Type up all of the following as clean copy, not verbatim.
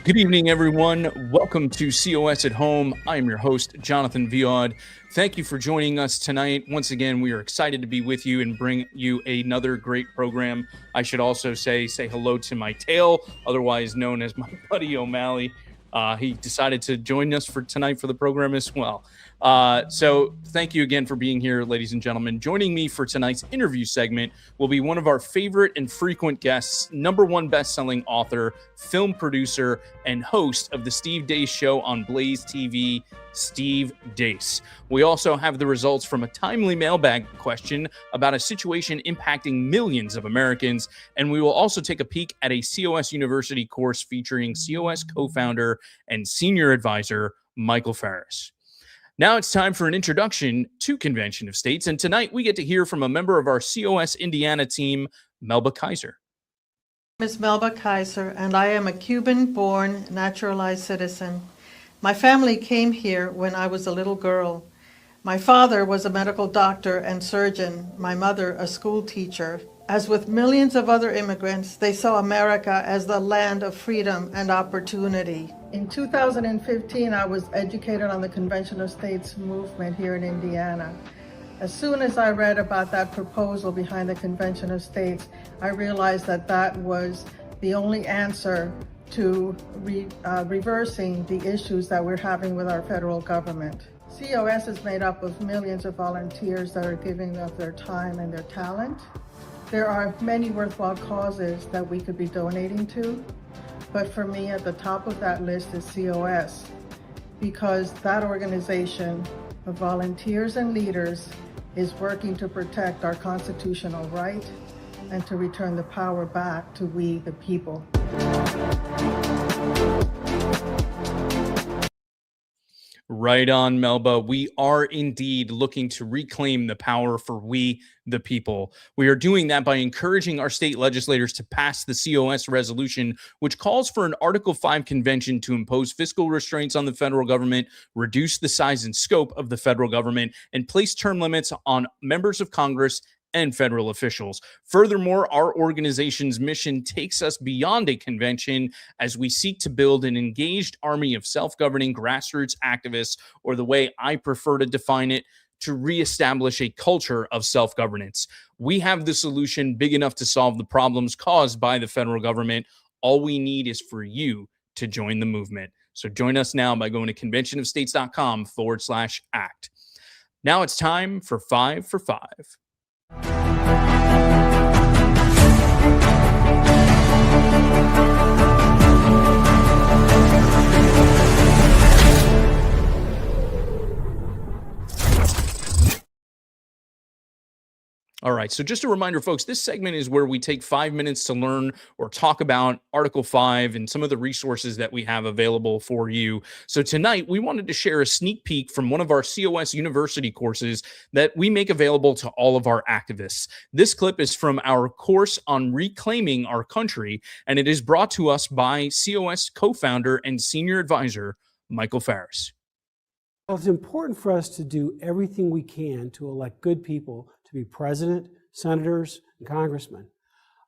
Good evening, everyone. Welcome to COS at Home. I am your host, Jonathan Viaud. Thank you for joining us tonight. Once again, we are excited to be with you and bring you another great program. I should also say hello to my tail, otherwise known as my buddy O'Malley. He decided to join us for tonight for the program as well. So thank you again for being here, ladies and gentlemen. Joining me for tonight's interview segment will be one of our favorite and frequent guests, #1 best-selling author, film producer, and host of the Steve Deace Show on Blaze TV, Steve Deace. We also have the results from a timely mailbag question about a situation impacting millions of Americans, and we will also take a peek at a COS University course featuring COS co-founder and senior advisor Michael Farris. Now it's time for an introduction to Convention of States, and tonight we get to hear from a member of our COS Indiana team, Melba Kaiser. My name is Melba Kaiser, and I am a Cuban-born naturalized citizen. My family came here when I was a little girl. My father was a medical doctor and surgeon, my mother a school teacher. As with millions of other immigrants, they saw America as the land of freedom and opportunity. In 2015, I was educated on the Convention of States movement here in Indiana. As soon as I read about that proposal behind the Convention of States, I realized that that was the only answer to reversing the issues that we're having with our federal government. COS is made up of millions of volunteers that are giving up their time and their talent. There are many worthwhile causes that we could be donating to, but for me, at the top of that list is COS, because that organization of volunteers and leaders is working to protect our constitutional right and to return the power back to we, the people. Right on, Melba. We are indeed looking to reclaim the power for we, the people. We are doing that by encouraging our state legislators to pass the COS resolution, which calls for an Article 5 convention to impose fiscal restraints on the federal government, reduce the size and scope of the federal government, and place term limits on members of Congress and federal officials. Furthermore, our organization's mission takes us beyond a convention as we seek to build an engaged army of self-governing grassroots activists, or the way I prefer to define it, to reestablish a culture of self-governance. We have the solution big enough to solve the problems caused by the federal government. All we need is for you to join the movement. So join us now by going to conventionofstates.com/act. Now it's time for 5 for 5. All right, so just a reminder, folks, this segment is where we take 5 minutes to learn or talk about Article 5 and some of the resources that we have available for you. So tonight, we wanted to share a sneak peek from one of our COS University courses that we make available to all of our activists. This clip is from our course on reclaiming our country, and it is brought to us by COS co-founder and senior advisor, Michael Farris. Well, it's important for us to do everything we can to elect good people to be president, senators, and congressmen.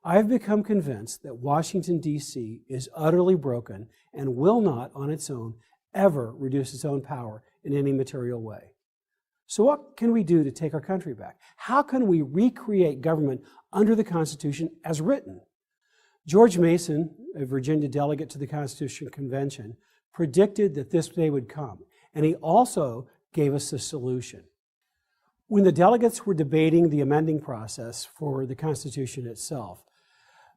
I've become convinced that Washington, D.C. is utterly broken and will not, on its own, ever reduce its own power in any material way. So what can we do to take our country back? How can we recreate government under the Constitution as written? George Mason, a Virginia delegate to the Constitutional Convention, predicted that this day would come. And he also gave us a solution. When the delegates were debating the amending process for the Constitution itself,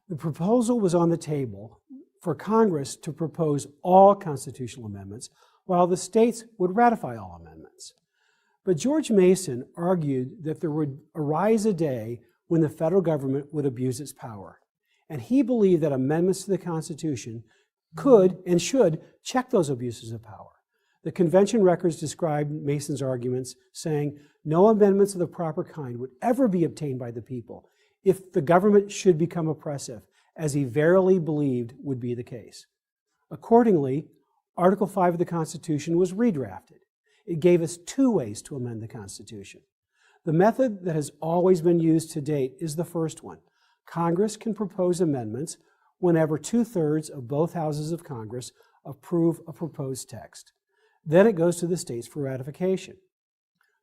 the proposal was on the table for Congress to propose all constitutional amendments, while the states would ratify all amendments. But George Mason argued that there would arise a day when the federal government would abuse its power. And he believed that amendments to the Constitution could and should check those abuses of power. The convention records described Mason's arguments, saying no amendments of the proper kind would ever be obtained by the people if the government should become oppressive, as he verily believed would be the case. Accordingly, Article 5 of the Constitution was redrafted. It gave us 2 ways to amend the Constitution. The method that has always been used to date is the first one. Congress can propose amendments whenever 2/3 of both houses of Congress approve a proposed text. Then it goes to the states for ratification.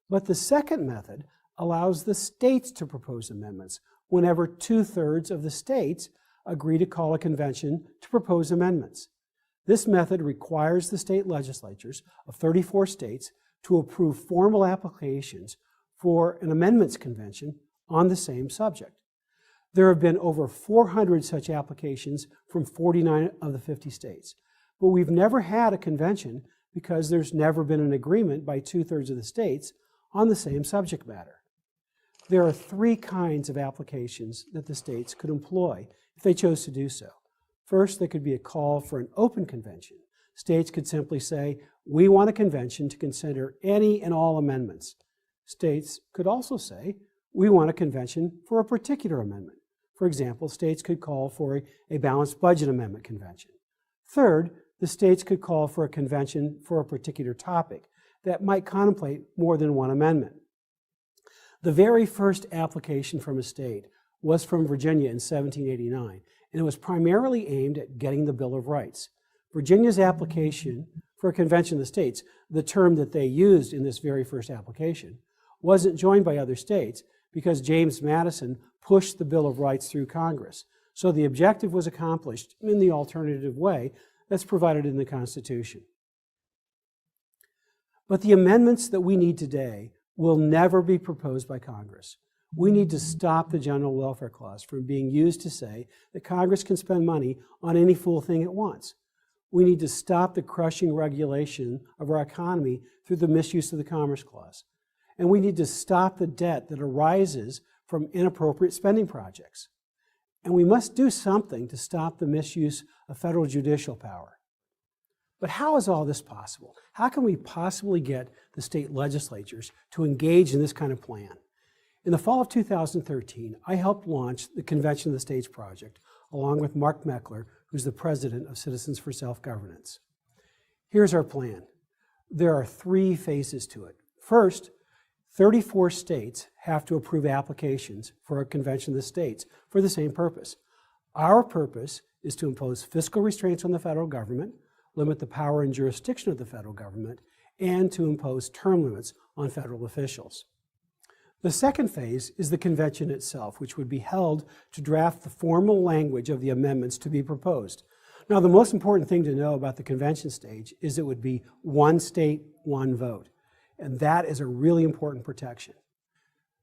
But the second method allows the states to propose amendments whenever 2/3 of the states agree to call a convention to propose amendments. This method requires the state legislatures of 34 states to approve formal applications for an amendments convention on the same subject. There have been over 400 such applications from 49 of the 50 states, but we've never had a convention because there's never been an agreement by 2/3 of the states on the same subject matter. There are 3 kinds of applications that the states could employ if they chose to do so. First, there could be a call for an open convention. States could simply say, we want a convention to consider any and all amendments. States could also say, we want a convention for a particular amendment. For example, states could call for a balanced budget amendment convention. Third, the states could call for a convention for a particular topic that might contemplate more than one amendment. The very first application from a state was from Virginia in 1789, and it was primarily aimed at getting the Bill of Rights. Virginia's application for a convention of the states, the term that they used in this very first application, wasn't joined by other states because James Madison pushed the Bill of Rights through Congress. So the objective was accomplished in the alternative way that's provided in the Constitution. But the amendments that we need today will never be proposed by Congress. We need to stop the General Welfare Clause from being used to say that Congress can spend money on any fool thing it wants. We need to stop the crushing regulation of our economy through the misuse of the Commerce Clause. And we need to stop the debt that arises from inappropriate spending projects. And we must do something to stop the misuse of federal judicial power. But how is all this possible? How can we possibly get the state legislatures to engage in this kind of plan? In the fall of 2013, I helped launch the Convention of the States Project, along with Mark Meckler, who's the president of Citizens for Self-Governance. Here's our plan. There are 3 phases to it. First, 34 states have to approve applications for a Convention of the States for the same purpose. Our purpose is to impose fiscal restraints on the federal government, limit the power and jurisdiction of the federal government, and to impose term limits on federal officials. The second phase is the convention itself, which would be held to draft the formal language of the amendments to be proposed. Now, the most important thing to know about the convention stage is it would be one state, one vote. And that is a really important protection.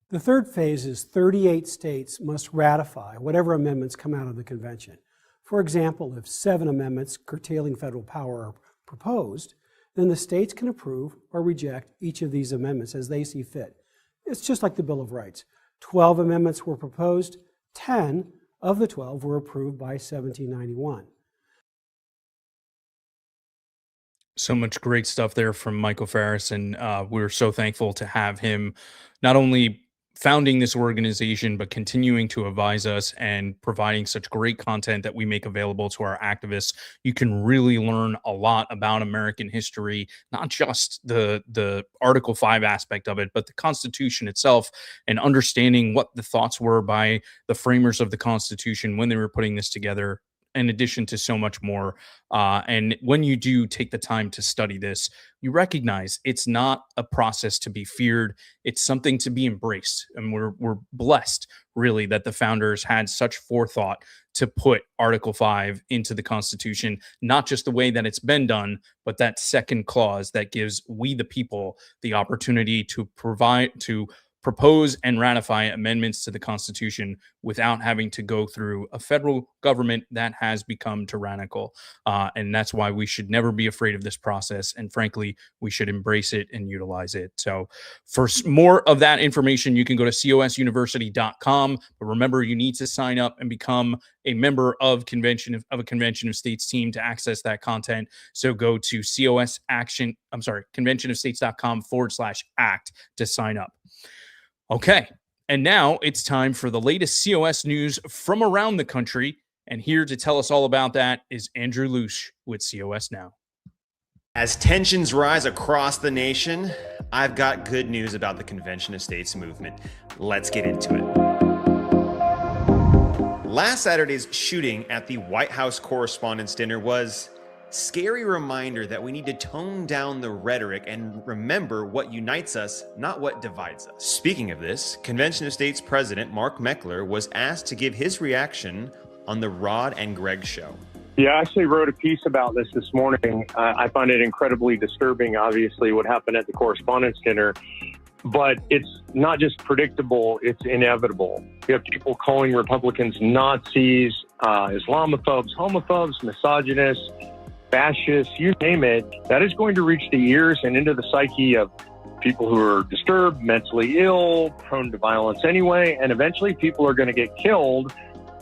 The third phase is 38 states must ratify whatever amendments come out of the convention. For example, if 7 amendments curtailing federal power are proposed, then the states can approve or reject each of these amendments as they see fit. It's just like the Bill of Rights. 12 amendments were proposed, 10 of the 12 were approved by 1791. So much great stuff there from Michael Farris, and we're so thankful to have him not only founding this organization, but continuing to advise us and providing such great content that we make available to our activists. You can really learn a lot about American history, not just the Article 5 aspect of it, but the Constitution itself, and understanding what the thoughts were by the framers of the Constitution when they were putting this together, in addition to so much more. And when you do take the time to study this, you recognize it's not a process to be feared. It's something to be embraced. And we're blessed, really, that the founders had such forethought to put Article 5 into the Constitution, not just the way that it's been done, but that second clause that gives we the people the opportunity to propose and ratify amendments to the Constitution without having to go through a federal government that has become tyrannical. And that's why we should never be afraid of this process. And frankly, we should embrace it and utilize it. So for more of that information, you can go to cosuniversity.com. But remember, you need to sign up and become a member of a Convention of States team to access that content. So go to conventionofstates.com/act to sign up. Okay, and now it's time for the latest COS news from around the country. And here to tell us all about that is Andrew Luce with COS Now. As tensions rise across the nation, I've got good news about the Convention of States movement. Let's get into it. Last Saturday's shooting at the White House Correspondents' Dinner was scary reminder that we need to tone down the rhetoric and remember what unites us, not what divides us. Speaking of this, Convention of States President Mark Meckler was asked to give his reaction on the Rod and Greg show. Yeah, I actually wrote a piece about this morning. I find it incredibly disturbing, obviously, what happened at the Correspondents' Dinner. But it's not just predictable, it's inevitable. You have people calling Republicans Nazis, Islamophobes, homophobes, misogynists, fascists, you name it. That is going to reach the ears and into the psyche of people who are disturbed, mentally ill, prone to violence anyway, and eventually people are going to get killed.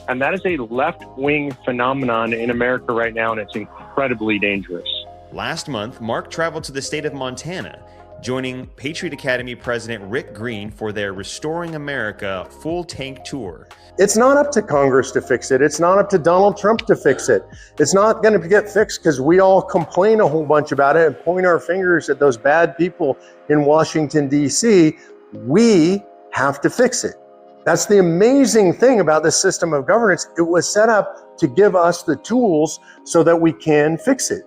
And that is a left-wing phenomenon in America right now, and it's incredibly dangerous. Last month, Mark traveled to the state of Montana, joining Patriot Academy President Rick Green for their Restoring America full tank tour. It's not up to Congress to fix it. It's not up to Donald Trump to fix it. It's not going to get fixed because we all complain a whole bunch about it and point our fingers at those bad people in Washington, D.C. We have to fix it. That's the amazing thing about this system of governance. It was set up to give us the tools so that we can fix it.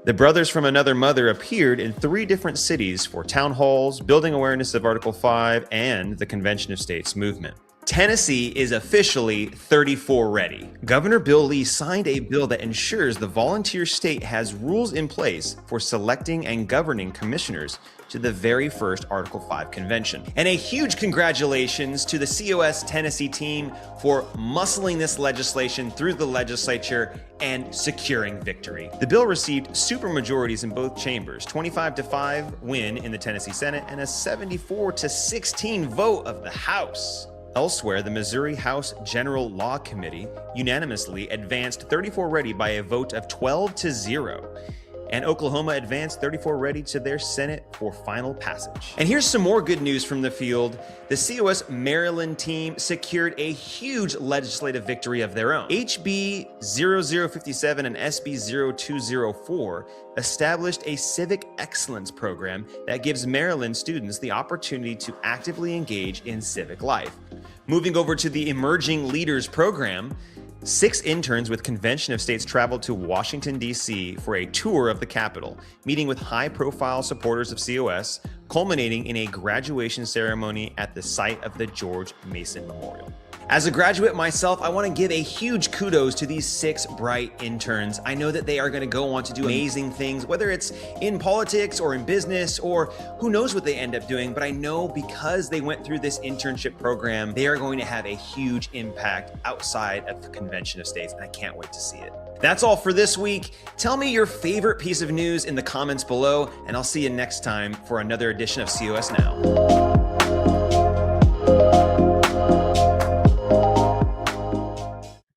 The Brothers from Another Mother appeared in 3 different cities for town halls, building awareness of Article 5, and the Convention of States movement. Tennessee is officially 34 ready. Governor Bill Lee signed a bill that ensures the volunteer state has rules in place for selecting and governing commissioners to the very first Article 5 convention. And a huge congratulations to the COS Tennessee team for muscling this legislation through the legislature and securing victory. The bill received supermajorities in both chambers, 25-5 win in the Tennessee Senate and a 74-16 vote of the House. Elsewhere, the Missouri House General Law Committee unanimously advanced 34 ready by a vote of 12-0. And Oklahoma advanced 34 ready to their Senate for final passage. And here's some more good news from the field. The COS Maryland team secured a huge legislative victory of their own. HB 0057 and SB 0204 established a civic excellence program that gives Maryland students the opportunity to actively engage in civic life. Moving over to the Emerging Leaders program, 6 interns with Convention of States traveled to Washington, D.C. for a tour of the Capitol, meeting with high-profile supporters of COS, culminating in a graduation ceremony at the site of the George Mason Memorial. As a graduate myself, I want to give a huge kudos to these 6 bright interns. I know that they are going to go on to do amazing things, whether it's in politics or in business or who knows what they end up doing, but I know because they went through this internship program, they are going to have a huge impact outside of the Convention of States, and I can't wait to see it. That's all for this week. Tell me your favorite piece of news in the comments below, and I'll see you next time for another edition of COS Now.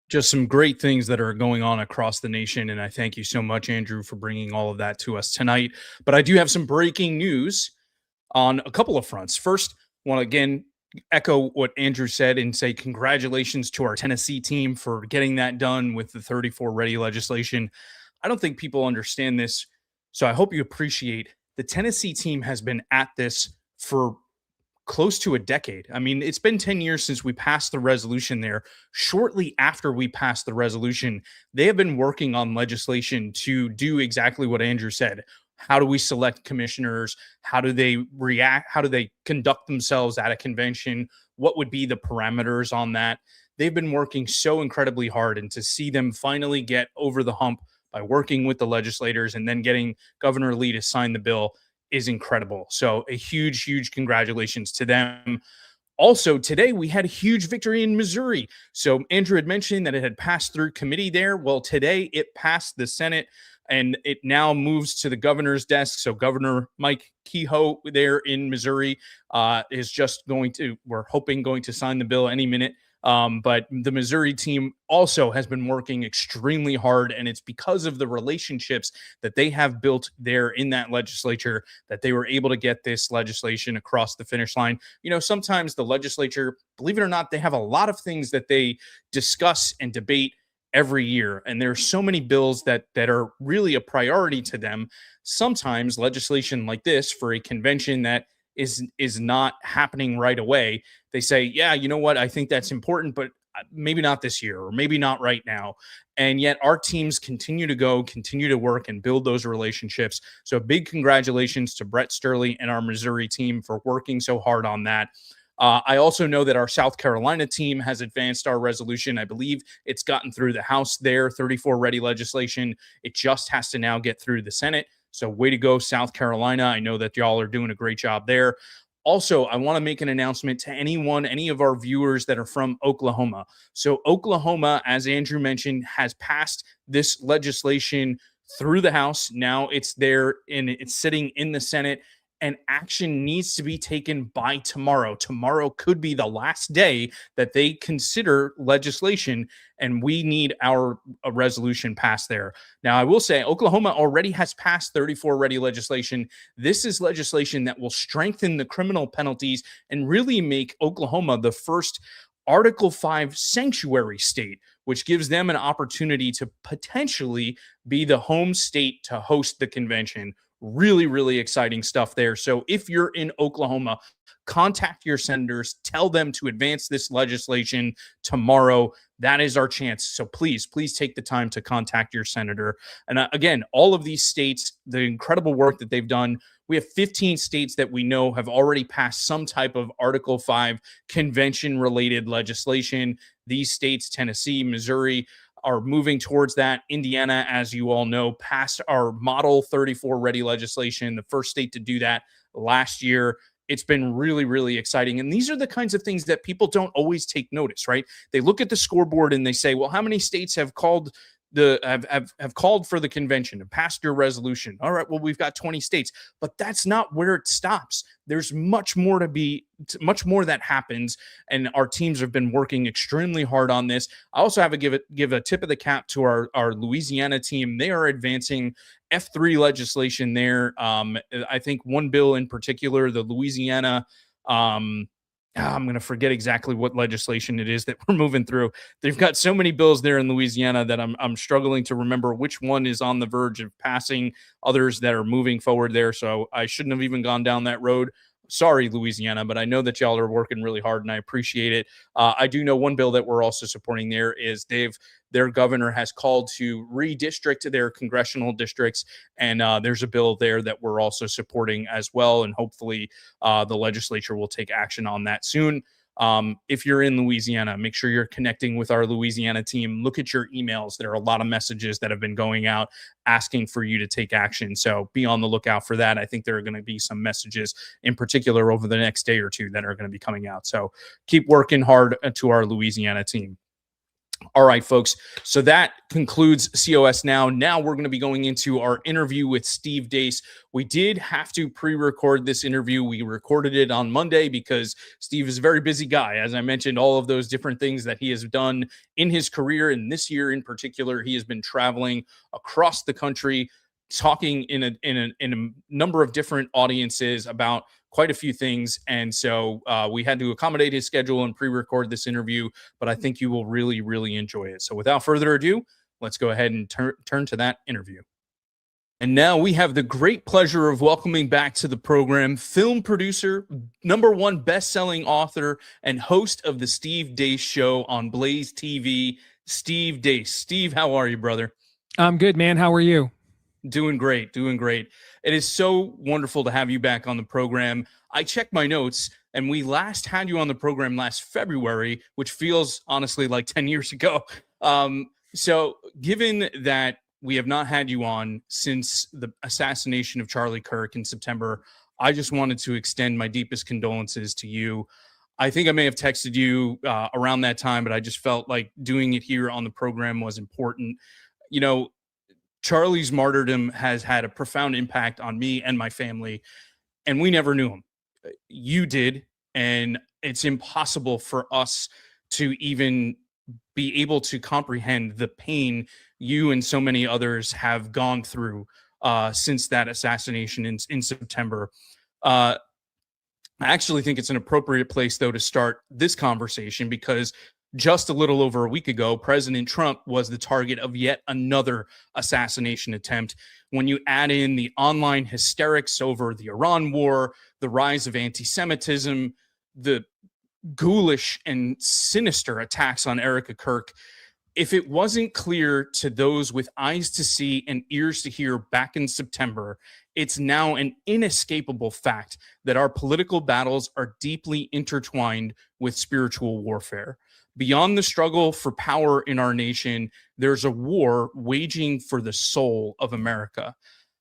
Just some great things that are going on across the nation. And I thank you so much, Andrew, for bringing all of that to us tonight. But I do have some breaking news on a couple of fronts. First, I want to again echo what Andrew said and say congratulations to our Tennessee team for getting that done with the 34 ready legislation. I don't think people understand this, so I hope you appreciate the Tennessee team has been at this for close to a decade. I mean, it's been 10 years since we passed the resolution there. Shortly after we passed the resolution, they have been working on legislation to do exactly what Andrew said. How do we select commissioners? How do they react? How do they conduct themselves at a convention? What would be the parameters on that? They've been working so incredibly hard, and to see them finally get over the hump by working with the legislators and then getting Governor Lee to sign the bill is incredible. So a huge, huge congratulations to them. Also, today we had a huge victory in Missouri. So Andrew had mentioned that it had passed through committee there. Well, today it passed the Senate and it now moves to the governor's desk. So Governor Mike Kehoe there in Missouri is just going to, we're hoping, going to sign the bill any minute. But the Missouri team also has been working extremely hard, and it's because of the relationships that they have built there in that legislature that they were able to get this legislation across the finish line. You know, sometimes the legislature, believe it or not, they have a lot of things that they discuss and debate every year, and there are so many bills that are really a priority to them. Sometimes legislation like this for a convention that is not happening right away, they say, yeah, you know what, I think that's important, but maybe not this year, or maybe not right now. And yet our teams continue to work and build those relationships. So big congratulations to Brett Sturley and our Missouri team for working so hard on that. I also know that our South Carolina team has advanced our resolution. I believe it's gotten through the House there, 34 ready legislation. It just has to now get through the Senate. So way to go, South Carolina. I know that y'all are doing a great job there. Also, I want to make an announcement to any of our viewers that are from Oklahoma. So Oklahoma, as Andrew mentioned, has passed this legislation through the House. Now it's there and it's sitting in the Senate, and action needs to be taken by tomorrow. Tomorrow could be the last day that they consider legislation, and we need a resolution passed there. Now, I will say Oklahoma already has passed 34 ready legislation. This is legislation that will strengthen the criminal penalties and really make Oklahoma the first Article 5 sanctuary state, which gives them an opportunity to potentially be the home state to host the convention. Really, really exciting stuff there. So if you're in Oklahoma, contact your senators, tell them to advance this legislation tomorrow. That is our chance. So please take the time to contact your senator. And again, all of these states, the incredible work that they've done. We have 15 states that we know have already passed some type of Article 5 convention-related legislation. These states, Tennessee, Missouri, are moving towards that. Indiana, as you all know, passed our Model 34 ready legislation, the first state to do that last year. It's been really, really exciting. And these are the kinds of things that people don't always take notice, right? They look at the scoreboard and they say, well, how many states have called have called for the convention and passed your resolution? All right, well, we've got 20 states, but that's not where it stops. There's much more that happens, and our teams have been working extremely hard on this. I also have to give a tip of the cap to our Louisiana team. They are advancing F3 legislation there. I think one bill in particular, the Louisiana I'm going to forget exactly what legislation it is that we're moving through. They've got so many bills there in Louisiana that I'm struggling to remember which one is on the verge of passing, others that are moving forward there. So I shouldn't have even gone down that road. Sorry, Louisiana, but I know that y'all are working really hard and I appreciate it. I do know one bill that we're also supporting there is their governor has called to redistrict their congressional districts. And there's a bill there that we're also supporting as well. And hopefully the legislature will take action on that soon. If you're in Louisiana, make sure you're connecting with our Louisiana team. Look at your emails. There are a lot of messages that have been going out asking for you to take action. So be on the lookout for that. I think there are going to be some messages in particular over the next day or two that are going to be coming out. So keep working hard to our Louisiana team. All right, folks. So that concludes COS Now. Now we're going to be going into our interview with Steve Deace. We did have to pre-record this interview. We recorded it on Monday because Steve is a very busy guy. As I mentioned, all of those different things that he has done in his career, and this year in particular, he has been traveling across the country, talking in a number of different audiences about quite a few things. And so we had to accommodate his schedule and pre-record this interview, but I think you will really, really enjoy it. So without further ado, let's go ahead and turn to that interview. And now we have the great pleasure of welcoming back to the program film producer, #1 best-selling author, and host of the Steve Deace Show on Blaze TV, Steve Deace. Steve, how are you, brother? I'm good, man. How are you? Doing great. It is so wonderful to have you back on the program. I checked my notes, and we last had you on the program last February, which feels honestly like 10 years ago. So given that we have not had you on since the assassination of Charlie Kirk in September, I just wanted to extend my deepest condolences to you. I think I may have texted you around that time, but I just felt like doing it here on the program was important. You know, Charlie's martyrdom has had a profound impact on me and my family, and we never knew him. You did, and it's impossible for us to even be able to comprehend the pain you and so many others have gone through since that assassination in September. I actually think it's an appropriate place, though, to start this conversation because just a little over a week ago, President Trump was the target of yet another assassination attempt. When you add in the online hysterics over the Iran war, the rise of anti-Semitism, the ghoulish and sinister attacks on Erica Kirk, if it wasn't clear to those with eyes to see and ears to hear back in September, it's now an inescapable fact that our political battles are deeply intertwined with spiritual warfare. Beyond the struggle for power in our nation, there's a war waging for the soul of America.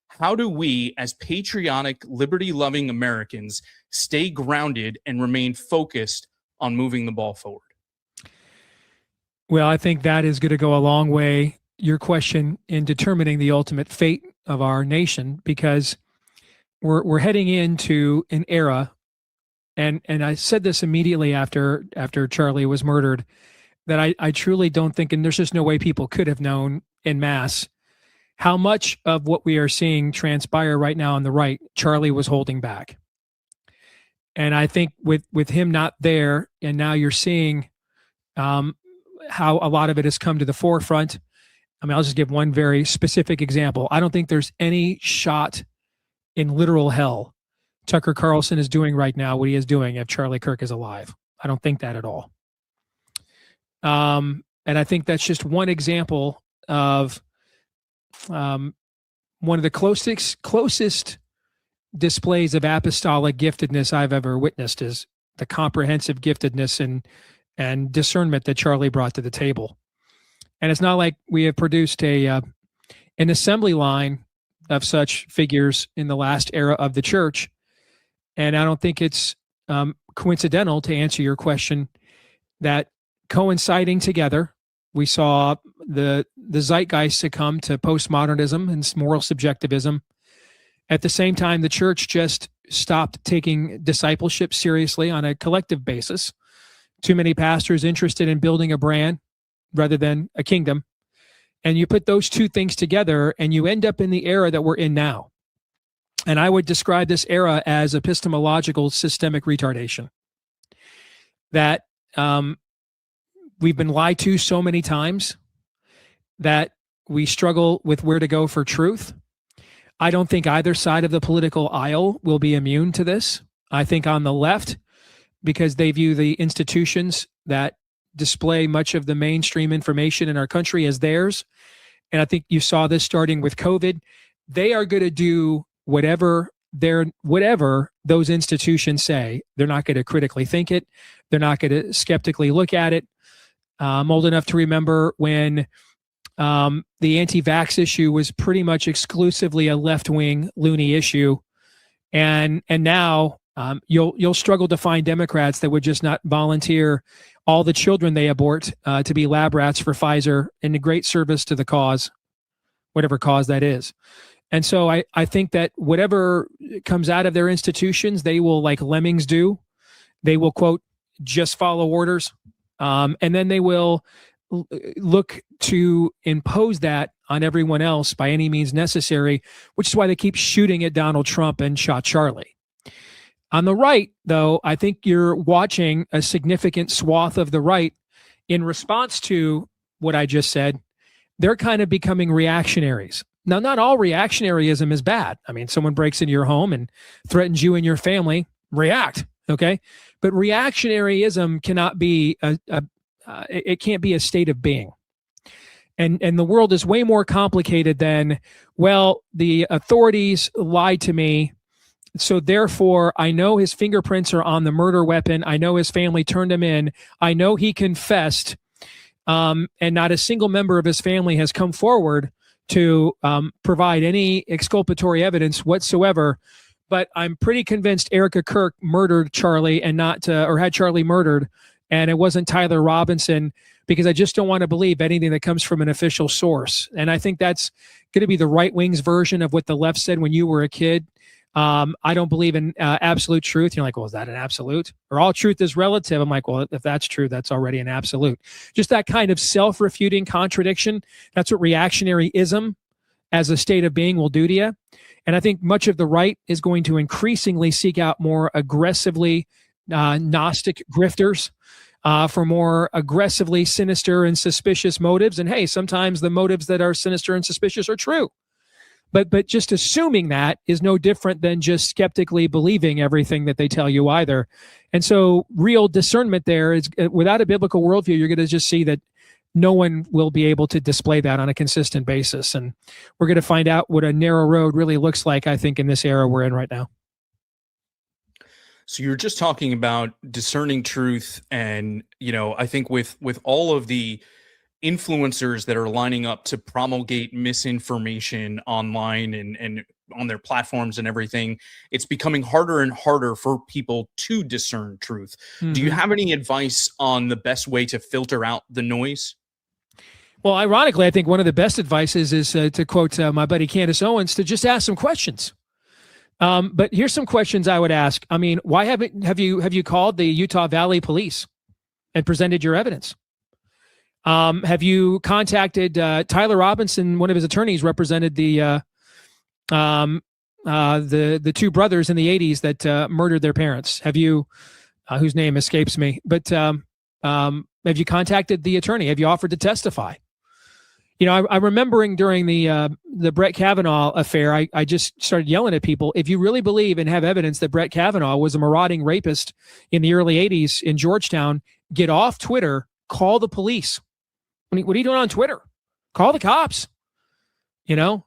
How do we, as patriotic, liberty-loving Americans, stay grounded and remain focused on moving the ball forward? Well, I think that is going to go a long way, your question, in determining the ultimate fate of our nation, because we're heading into an era, and I said this immediately after Charlie was murdered, that I truly don't think, and there's just no way people could have known en masse, how much of what we are seeing transpire right now on the right, Charlie was holding back. And I think with him not there, and now you're seeing how a lot of it has come to the forefront. I mean, I'll just give one very specific example. I don't think there's any shot in literal hell Tucker Carlson is doing right now what he is doing if Charlie Kirk is alive. I don't think that at all. And I think that's just one example of one of the closest displays of apostolic giftedness I've ever witnessed, is the comprehensive giftedness and discernment that Charlie brought to the table. And it's not like we have produced an assembly line of such figures in the last era of the church. And I don't think it's coincidental, to answer your question, that coinciding together, we saw the zeitgeist succumb to postmodernism and moral subjectivism. At the same time, the church just stopped taking discipleship seriously on a collective basis. Too many pastors interested in building a brand rather than a kingdom. And you put those two things together and you end up in the era that we're in now. And I would describe this era as epistemological systemic retardation. That we've been lied to so many times that we struggle with where to go for truth. I don't think either side of the political aisle will be immune to this. I think on the left, because they view the institutions that display much of the mainstream information in our country as theirs. And I think you saw this starting with COVID. They are going to do whatever those institutions say. They're not going to critically think it. They're not going to skeptically look at it. I'm old enough to remember when the anti-vax issue was pretty much exclusively a left-wing loony issue. And now you'll struggle to find Democrats that would just not volunteer all the children they abort to be lab rats for Pfizer, in a great service to the cause, whatever cause that is. And so I think that whatever comes out of their institutions, they will, like lemmings do, they will, quote, just follow orders. And then they will look to impose that on everyone else by any means necessary, which is why they keep shooting at Donald Trump and shot Charlie. On the right, though, I think you're watching a significant swath of the right in response to what I just said. They're kind of becoming reactionaries. Now, not all reactionaryism is bad. I mean, someone breaks into your home and threatens you and your family, react, okay? But reactionaryism cannot be it can't be a state of being. And the world is way more complicated than, well, the authorities lied to me, so therefore I know his fingerprints are on the murder weapon. I know his family turned him in. I know he confessed, and not a single member of his family has come forward to provide any exculpatory evidence whatsoever. But I'm pretty convinced Erica Kirk murdered Charlie and or had Charlie murdered, and it wasn't Tyler Robinson, because I just don't want to believe anything that comes from an official source. And I think that's going to be the right wing's version of what the left said when you were a kid. I don't believe in absolute truth. You're like, well, is that an absolute? Or all truth is relative. I'm like, well, if that's true, that's already an absolute. Just that kind of self-refuting contradiction. That's what reactionaryism as a state of being will do to you. And I think much of the right is going to increasingly seek out more aggressively Gnostic grifters for more aggressively sinister and suspicious motives. And hey, sometimes the motives that are sinister and suspicious are true. But just assuming that is no different than just skeptically believing everything that they tell you either. And so real discernment there is, without a biblical worldview, you're going to just see that no one will be able to display that on a consistent basis. And we're going to find out what a narrow road really looks like, I think, in this era we're in right now. So you're just talking about discerning truth, and I think with all of the influencers that are lining up to promulgate misinformation online and on their platforms and everything, it's becoming harder and harder for people to discern truth. Mm-hmm. Do you have any advice on the best way to filter out the noise? Well, ironically, I think one of the best advices is to quote my buddy Candace Owens, to just ask some questions. But here's some questions I would ask. I mean, why have you called the Utah Valley Police and presented your evidence? Have you contacted Tyler Robinson? One of his attorneys represented the two brothers in the 80s that murdered their parents. Have you, whose name escapes me, but have you contacted the attorney? Have you offered to testify? I'm remembering during the Brett Kavanaugh affair, I just started yelling at people. If you really believe and have evidence that Brett Kavanaugh was a marauding rapist in the early 80s in Georgetown, get off Twitter, call the police. What are you doing on Twitter? Call the cops. I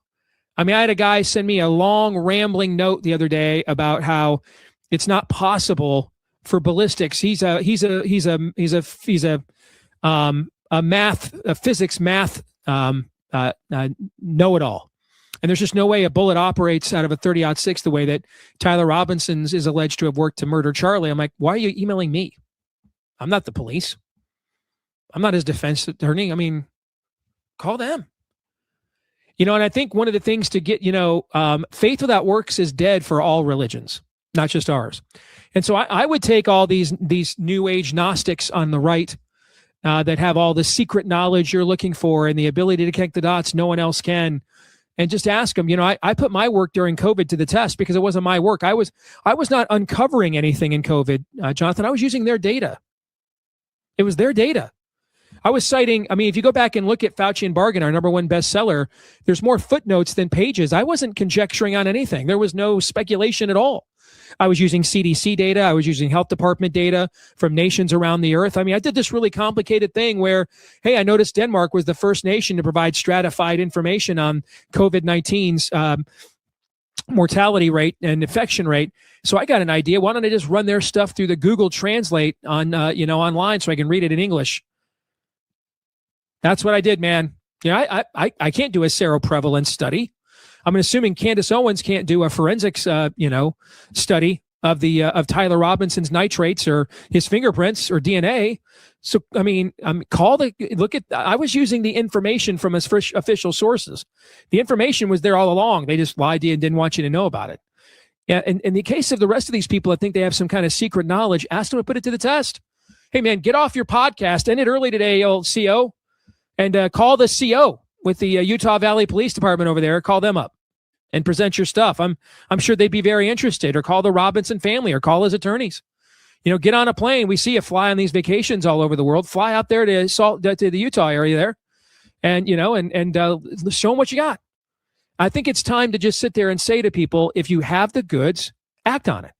had a guy send me a long rambling note the other day about how it's not possible for ballistics. He's a physics math know-it-all. And there's just no way a bullet operates out of a 30-06 the way that Tyler Robinson's is alleged to have worked to murder Charlie. I'm like, why are you emailing me? I'm not the police. I'm not his defense attorney. I mean, call them. And I think one of the things to get, faith without works is dead for all religions, not just ours. And so I would take all these new age Gnostics on the right that have all the secret knowledge you're looking for and the ability to connect the dots no one else can, and just ask them. I put my work during COVID to the test because it wasn't my work. I was not uncovering anything in COVID, Jonathan. I was using their data. It was their data. I was citing, if you go back and look at Fauci and Bargain, our #1 bestseller, there's more footnotes than pages. I wasn't conjecturing on anything. There was no speculation at all. I was using CDC data. I was using health department data from nations around the earth. I did this really complicated thing where, hey, I noticed Denmark was the first nation to provide stratified information on COVID-19's mortality rate and infection rate. So I got an idea. Why don't I just run their stuff through the Google Translate on, online so I can read it in English? That's what I did, man. I can't do a seroprevalence study. I'm assuming Candace Owens can't do a forensics, study of Tyler Robinson's nitrates or his fingerprints or DNA. So, I was using the information from his official sources. The information was there all along. They just lied to you and didn't want you to know about it. Yeah, and in the case of the rest of these people, I think they have some kind of secret knowledge. Ask them to put it to the test. Hey, man, get off your podcast. End it early today, old CO. And call the CO with the Utah Valley Police Department over there. Call them up and present your stuff. I'm sure they'd be very interested. Or call the Robinson family, or call his attorneys. Get on a plane. We see you fly on these vacations all over the world. Fly out there to the Utah area there, and show them what you got. I think it's time to just sit there and say to people, if you have the goods, act on it.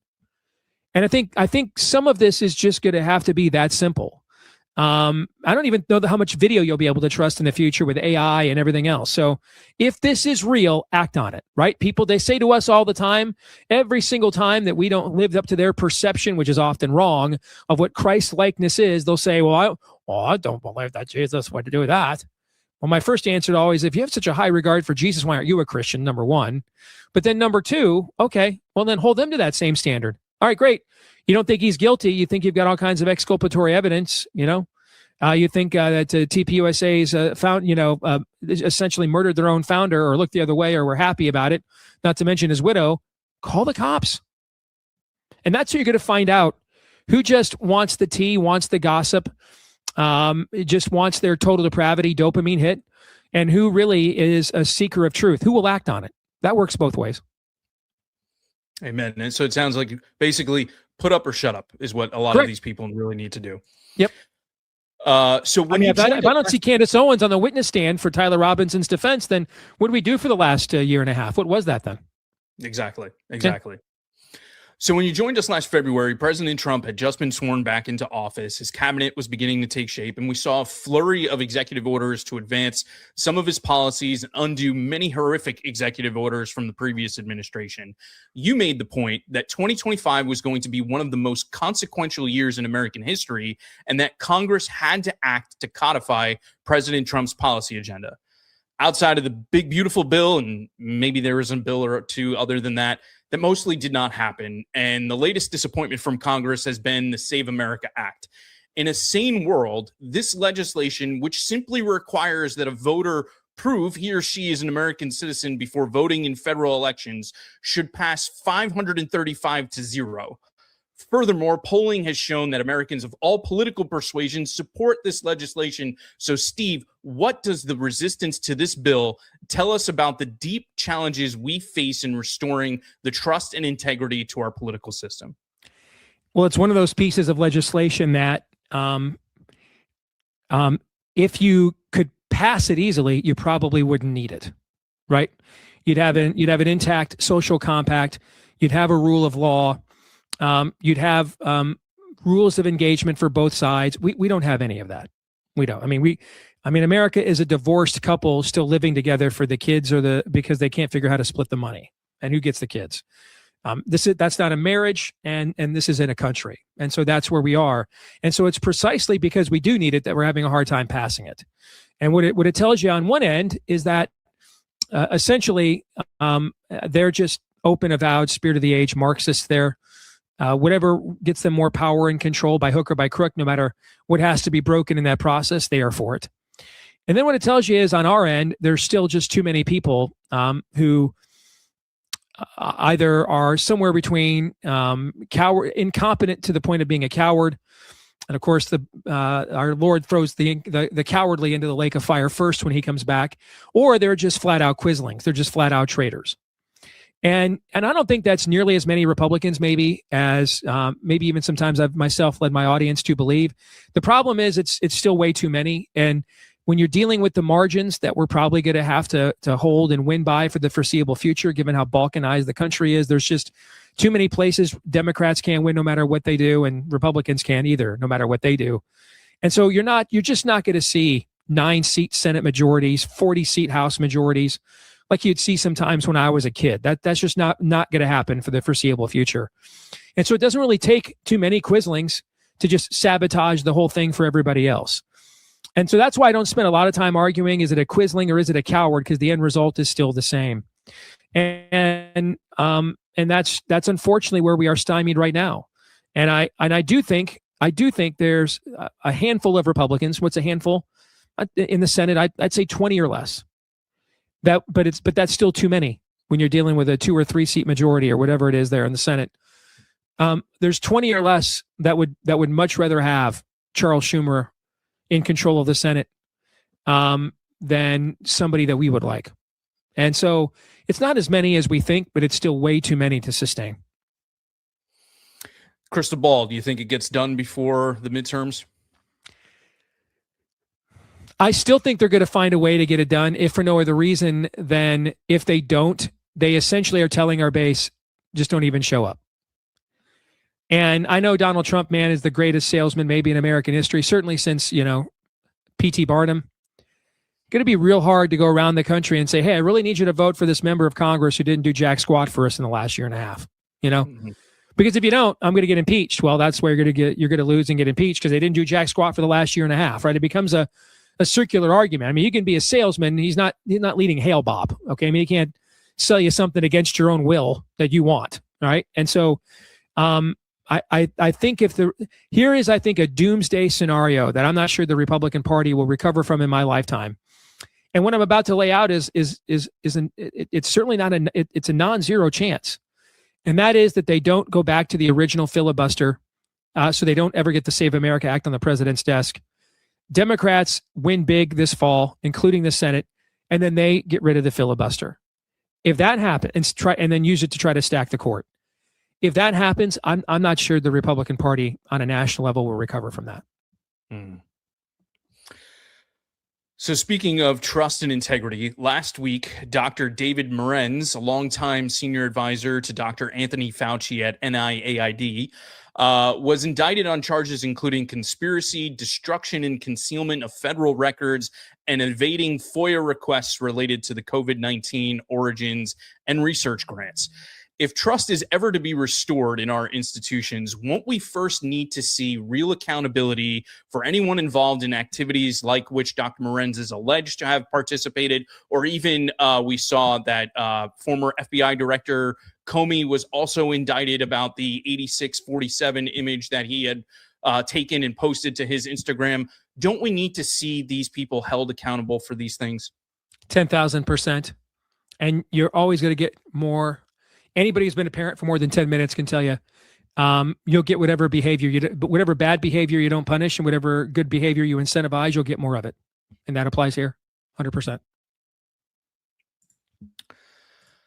And I think some of this is just going to have to be that simple. I don't even know how much video you'll be able to trust in the future with AI and everything else. So if this is real, act on it, right? People, they say to us all the time, every single time that we don't live up to their perception, which is often wrong, of what Christ likeness is, they'll say, well, I don't believe that Jesus would do that. Well, my first answer to always, if you have such a high regard for Jesus, why aren't you a Christian? Number one. But then number two, okay, well then hold them to that same standard. All right, great. You don't think he's guilty. You think you've got all kinds of exculpatory evidence, you think that TPUSA's essentially murdered their own founder or looked the other way or were happy about it, not to mention his widow. Call the cops. And that's who you're going to find out who just wants the tea, wants the gossip, just wants their total depravity dopamine hit, and who really is a seeker of truth, who will act on it. That works both ways. Amen. And so it sounds like basically put up or shut up is what a lot of these people really need to do. Yep. So when if I don't see Candace Owens on the witness stand for Tyler Robinson's defense, then what did we do for the last year and a half? What was that then? Exactly. So when you joined us last February, President Trump had just been sworn back into office. His cabinet was beginning to take shape, and we saw a flurry of executive orders to advance some of his policies and undo many horrific executive orders from the previous administration. You made the point that 2025 was going to be one of the most consequential years in American history, and that Congress had to act to codify President Trump's policy agenda. Outside of the big, beautiful bill, and maybe there is a bill or two other than that, that mostly did not happen. And the latest disappointment from Congress has been the Save America Act. In a sane world, this legislation, which simply requires that a voter prove he or she is an American citizen before voting in federal elections, should pass 535 to 0. Furthermore, polling has shown that Americans of all political persuasions support this legislation. So, Steve, what does the resistance to this bill tell us about the deep challenges we face in restoring the trust and integrity to our political system? Well, it's one of those pieces of legislation that if you could pass it easily, you probably wouldn't need it, right? You'd have an intact social compact. You'd have a rule of law. You'd have rules of engagement for both sides. We don't have any of that. We don't. I mean, America is a divorced couple still living together for the kids because they can't figure out how to split the money and who gets the kids. That's not a marriage, and this isn't a country. And so that's where we are. And so it's precisely because we do need it that we're having a hard time passing it. And what it tells you on one end is that essentially they're just open, avowed, spirit of the age Marxists there. Whatever gets them more power and control by hook or by crook, no matter what has to be broken in that process, they are for it. And then what it tells you is on our end, there's still just too many people who either are somewhere between incompetent to the point of being a coward. And of course, our Lord throws the cowardly into the lake of fire first when he comes back, or they're just flat out quislings. They're just flat out traitors. And I don't think that's nearly as many Republicans, maybe as maybe even sometimes I've myself led my audience to believe. The problem is it's still way too many. And when you're dealing with the margins that we're probably going to have to hold and win by for the foreseeable future, given how balkanized the country is, there's just too many places Democrats can't win no matter what they do, and Republicans can't either, no matter what they do. And so you're just not going to see 9-seat Senate majorities, 40-seat House majorities, like you'd see sometimes when I was a kid. That's just not going to happen for the foreseeable future. And so it doesn't really take too many quislings to just sabotage the whole thing for everybody else. And so that's why I don't spend a lot of time arguing, is it a quisling or is it a coward? Because the end result is still the same. And that's unfortunately where we are stymied right now. And I do think there's a handful of Republicans. What's a handful? In the Senate, I'd say 20 or less. But that's still too many when you're dealing with a 2 or 3 seat majority or whatever it is there in the Senate. There's 20 or less that would much rather have Charles Schumer in control of the Senate than somebody that we would like. And so it's not as many as we think, but it's still way too many to sustain. Crystal ball, do you think it gets done before the midterms? I still think they're going to find a way to get it done, if for no other reason than if they don't, they essentially are telling our base, just don't even show up. And I know Donald Trump, man, is the greatest salesman maybe in American history, certainly since, P.T. Barnum. Going to be real hard to go around the country and say, hey, I really need you to vote for this member of Congress who didn't do jack squat for us in the last year and a half, Mm-hmm. Because if you don't, I'm going to get impeached. Well, that's where you're going to lose and get impeached because they didn't do jack squat for the last year and a half, right? It becomes a circular argument. I mean, you can be a salesman. He's not leading Hail Bob. Okay. I mean, he can't sell you something against your own will that you want. Right. And so, I think here is a doomsday scenario that I'm not sure the Republican Party will recover from in my lifetime. And what I'm about to lay out it's certainly not it's a non-zero chance. And that is that they don't go back to the original filibuster. So they don't ever get the Save America Act on the president's desk. Democrats win big this fall, including the Senate, and then they get rid of the filibuster. If that happens, and then use it to try to stack the court. If that happens, I'm not sure the Republican Party on a national level will recover from that. So speaking of trust and integrity, last week, Dr. David Morenz, a longtime senior advisor to Dr. Anthony Fauci at NIAID, was indicted on charges including conspiracy, destruction and concealment of federal records, and evading FOIA requests related to the COVID-19 origins and research grants. If trust is ever to be restored in our institutions, won't we first need to see real accountability for anyone involved in activities like which Dr. Morenz is alleged to have participated, or even we saw that former FBI Director Comey was also indicted about the 8647 image that he had taken and posted to his Instagram. Don't we need to see these people held accountable for these things? 10,000%. And you're always going to get more. Anybody who's been a parent for more than 10 minutes can tell you, you'll get whatever behavior but whatever bad behavior you don't punish and whatever good behavior you incentivize, you'll get more of it. And that applies here, 100%.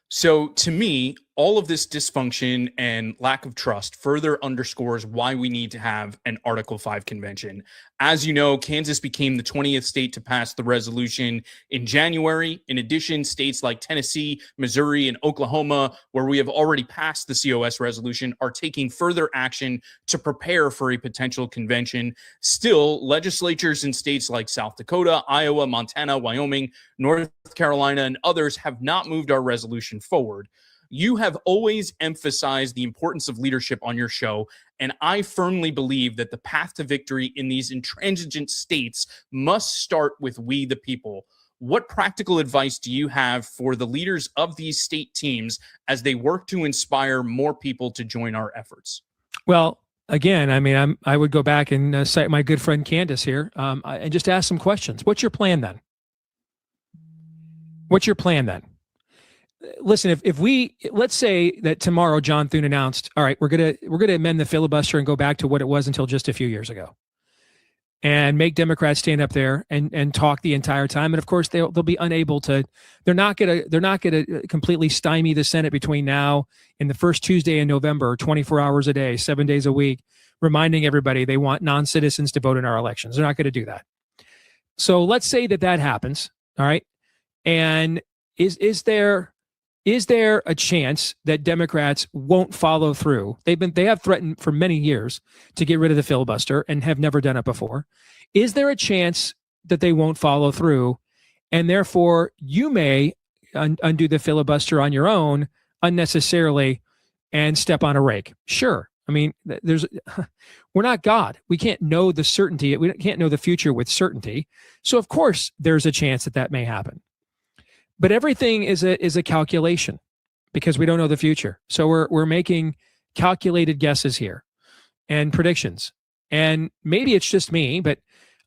So to me, all of this dysfunction and lack of trust further underscores why we need to have an Article 5 convention. As you know, Kansas became the 20th state to pass the resolution in January. In addition, states like Tennessee, Missouri, and Oklahoma, where we have already passed the COS resolution, are taking further action to prepare for a potential convention. Still, legislatures in states like South Dakota, Iowa, Montana, Wyoming, North Carolina, and others have not moved our resolution forward. You have always emphasized the importance of leadership on your show, and I firmly believe that the path to victory in these intransigent states must start with we the people. What practical advice do you have for the leaders of these state teams as they work to inspire more people to join our efforts? Well, again, I mean, I would go back and cite my good friend Candace here and just ask some questions. What's your plan then? What's your plan then? Listen, if we, let's say that tomorrow John Thune announced, all right, we're gonna amend the filibuster and go back to what it was until just a few years ago, and make Democrats stand up there and talk the entire time. And of course, they'll be unable to. They're not gonna completely stymie the Senate between now and the first Tuesday in November, 24 hours a day, 7 days a week, reminding everybody they want non-citizens to vote in our elections. They're not going to do that. So let's say that happens. All right, and is there a chance that Democrats won't follow through? They have threatened for many years to get rid of the filibuster and have never done it before. Is there a chance that they won't follow through, and therefore you may undo the filibuster on your own unnecessarily and step on a rake? Sure. I mean, we're not God. We can't know the certainty. We can't know the future with certainty. So of course there's a chance that may happen. But everything is a calculation because we don't know the future. So we're making calculated guesses here and predictions. And maybe it's just me, but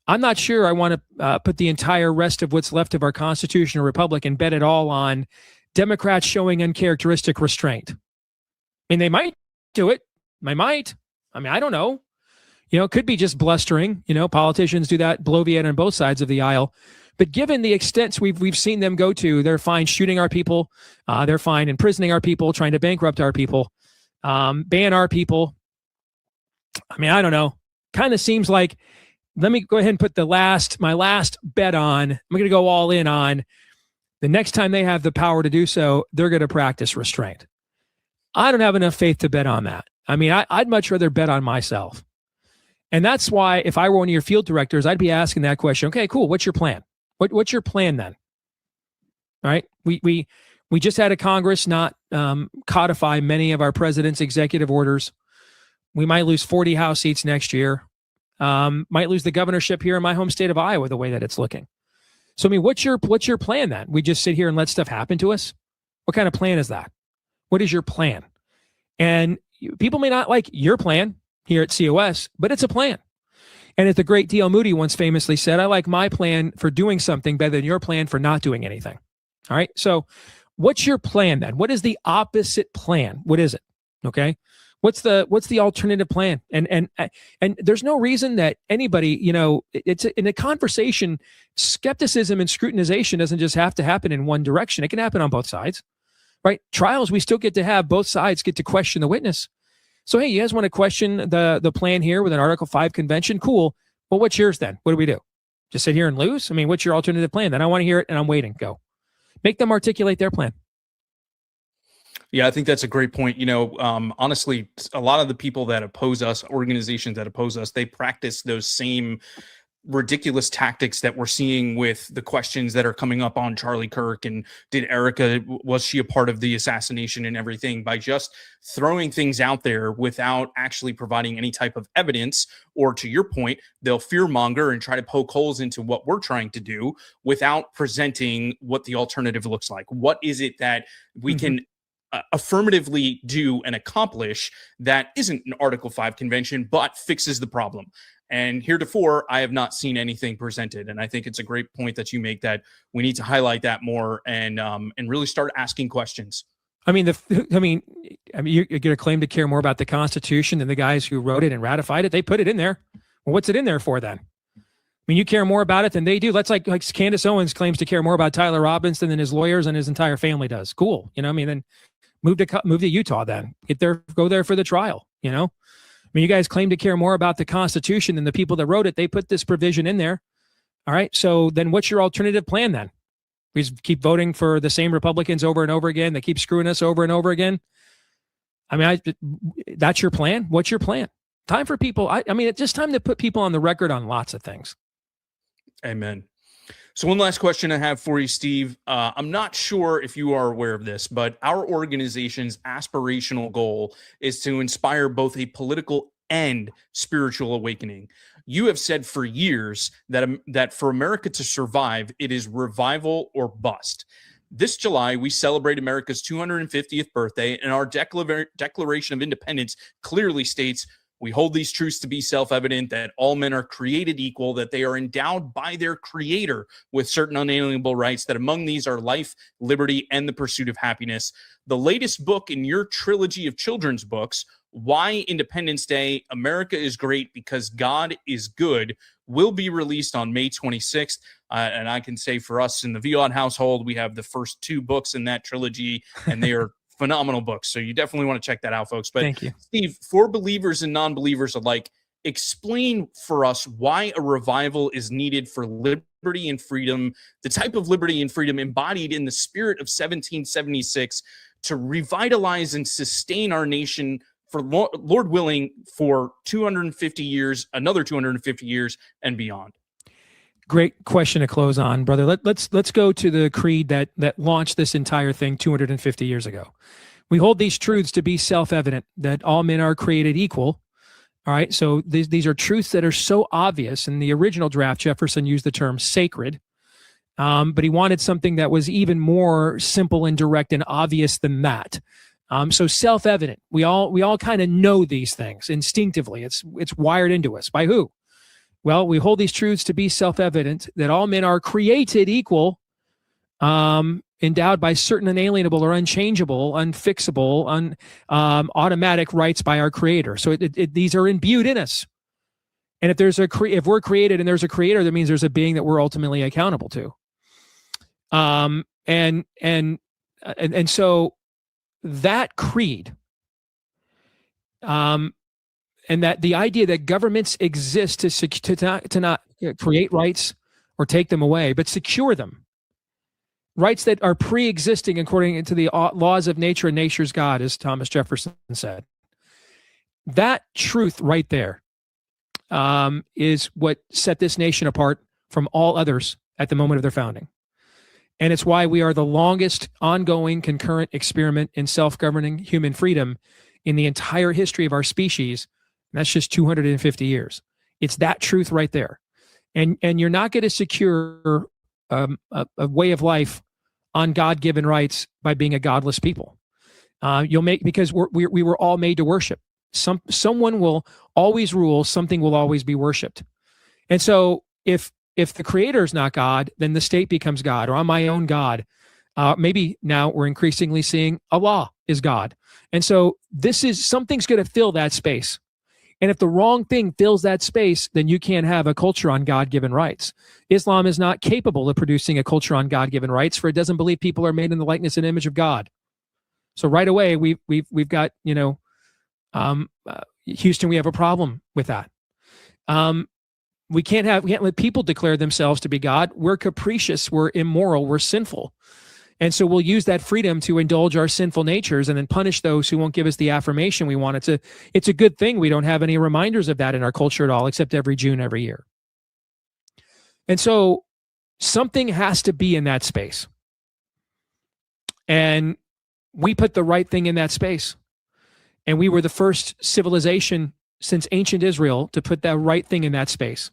I'm not sure I want to put the entire rest of what's left of our constitutional republic and bet it all on Democrats showing uncharacteristic restraint. I mean, they might do it. They might. I mean, I don't know. It could be just blustering. Politicians do that, bloviate on both sides of the aisle. But given the extents we've seen them go to, they're fine shooting our people, they're fine imprisoning our people, trying to bankrupt our people, ban our people. I mean, I don't know. Kind of seems like, let me go ahead and put my last bet on. I'm going to go all in on the next time they have the power to do so, they're going to practice restraint. I don't have enough faith to bet on that. I mean, I'd much rather bet on myself. And that's why if I were one of your field directors, I'd be asking that question. Okay, cool. What's your plan? What's your plan then? All right. We just had a Congress not codify many of our president's executive orders. We might lose 40 House seats next year. Might lose the governorship here in my home state of Iowa the way that it's looking. So I mean, what's your plan then? We just sit here and let stuff happen to us? What kind of plan is that? What is your plan? And people may not like your plan here at COS, but it's a plan. And as the great D.L. Moody once famously said, I like my plan for doing something better than your plan for not doing anything. All right. So what's your plan then? What is the opposite plan? What is it? Okay. What's the alternative plan? And there's no reason that anybody, it's in a conversation, skepticism and scrutinization doesn't just have to happen in one direction. It can happen on both sides, right? Trials, we still get to have both sides get to question the witness. So, hey, you guys want to question the plan here with an Article 5 convention? Cool. Well, what's yours then? What do we do? Just sit here and lose? I mean, what's your alternative plan? Then I want to hear it, and I'm waiting. Go. Make them articulate their plan. Yeah, I think that's a great point. Honestly, a lot of the people that oppose us, organizations that oppose us, they practice those same ridiculous tactics that we're seeing with the questions that are coming up on Charlie Kirk and was she a part of the assassination and everything, by just throwing things out there without actually providing any type of evidence. Or to your point, they'll fearmonger and try to poke holes into what we're trying to do without presenting what the alternative looks like. What is it that we can affirmatively do and accomplish that isn't an Article 5 convention, but fixes the problem? And heretofore, I have not seen anything presented. And I think it's a great point that you make, that we need to highlight that more and really start asking questions. I mean, you're going to claim to care more about the Constitution than the guys who wrote it and ratified it. They put it in there. Well, what's it in there for then? I mean, you care more about it than they do. That's like Candace Owens claims to care more about Tyler Robinson than his lawyers and his entire family does. Cool. Then move to Utah then. Go there for the trial, I mean, you guys claim to care more about the Constitution than the people that wrote it. They put this provision in there. All right. So then what's your alternative plan then? We just keep voting for the same Republicans over and over again. They keep screwing us over and over again. I mean, that's your plan? What's your plan? Time for people. I mean, it's just time to put people on the record on lots of things. Amen. So one last question I have for you, Steve. I'm not sure if you are aware of this, but our organization's aspirational goal is to inspire both a political and spiritual awakening. You have said for years that for America to survive, it is revival or bust. This July, we celebrate America's 250th birthday, and our Declaration of Independence clearly states, we hold these truths to be self-evident, that all men are created equal, that they are endowed by their creator with certain unalienable rights, that among these are life, liberty, and the pursuit of happiness. The latest book in your trilogy of children's books, Why Independence Day? America is Great Because God is Good, will be released on May 26th. And I can say for us in the Viod household, we have the first 2 books in that trilogy, and they are phenomenal books. So you definitely want to check that out, folks. But thank you, Steve, for believers and non-believers alike, explain for us why a revival is needed for liberty and freedom, the type of liberty and freedom embodied in the spirit of 1776, to revitalize and sustain our nation for Lord willing for 250 years, another 250 years and beyond. Great question to close on, brother. Let's go to the creed that launched this entire thing 250 years ago. We hold these truths to be self-evident, that all men are created equal. All right, so these are truths that are so obvious. In the original draft, Jefferson used the term sacred, but he wanted something that was even more simple and direct and obvious than that. So self-evident. We all kind of know these things instinctively. It's wired into us. By who? Well, we hold these truths to be self-evident, that all men are created equal, endowed by certain unalienable or unchangeable, unfixable, automatic rights by our Creator. So these are imbued in us. And if we're created and there's a Creator, that means there's a being that we're ultimately accountable to. And so that creed, and that the idea that governments exist to not create rights or take them away, but secure them. Rights that are pre-existing according to the laws of nature and nature's God, as Thomas Jefferson said. That truth right there is what set this nation apart from all others at the moment of their founding. And it's why we are the longest ongoing concurrent experiment in self-governing human freedom in the entire history of our species. And that's just 250 years. It's that truth right there. And you're not going to secure a way of life on God-given rights by being a godless people. Because we were all made to worship. Someone will always rule. Something will always be worshipped. And so if the Creator is not God, then the state becomes God, or I'm my own God. Maybe now we're increasingly seeing Allah is God. And so something's going to fill that space. And if the wrong thing fills that space, then you can't have a culture on God-given rights. Islam is not capable of producing a culture on God-given rights, for it doesn't believe people are made in the likeness and image of God. So right away, we've got, Houston, we have a problem with that. we can't let people declare themselves to be God. We're capricious, we're immoral, we're sinful. And so we'll use that freedom to indulge our sinful natures and then punish those who won't give us the affirmation we want. It's a good thing we don't have any reminders of that in our culture at all, except every June every year. And so something has to be in that space. And we put the right thing in that space. And we were the first civilization since ancient Israel to put that right thing in that space.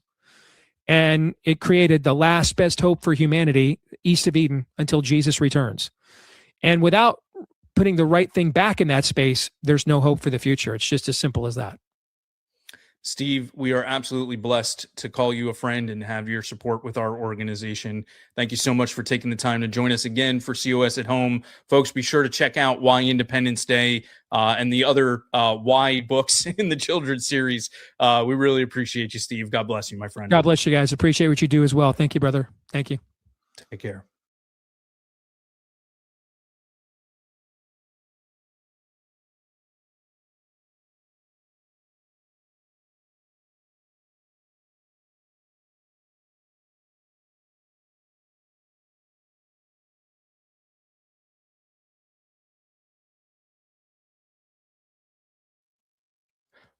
And it created the last best hope for humanity east of Eden until Jesus returns. And without putting the right thing back in that space, there's no hope for the future. It's just as simple as that. Steve, we are absolutely blessed to call you a friend and have your support with our organization. Thank you so much for taking the time to join us again for COS at Home. Folks, be sure to check out Why Independence Day and the other Why books in the children's series. We really appreciate you, Steve. God bless you, my friend. God bless you guys. Appreciate what you do as well. Thank you, brother. Thank you. Take care.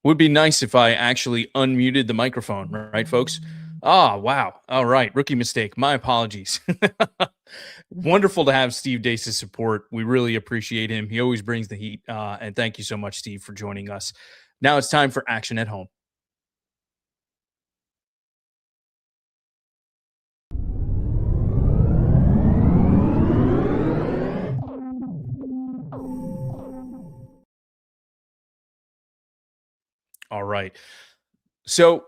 Would be nice if I actually unmuted the microphone, right, folks? Ah, wow. All right. Rookie mistake. My apologies. Wonderful to have Steve Deace's support. We really appreciate him. He always brings the heat. And thank you so much, Steve, for joining us. Now it's time for Action at Home. All right. So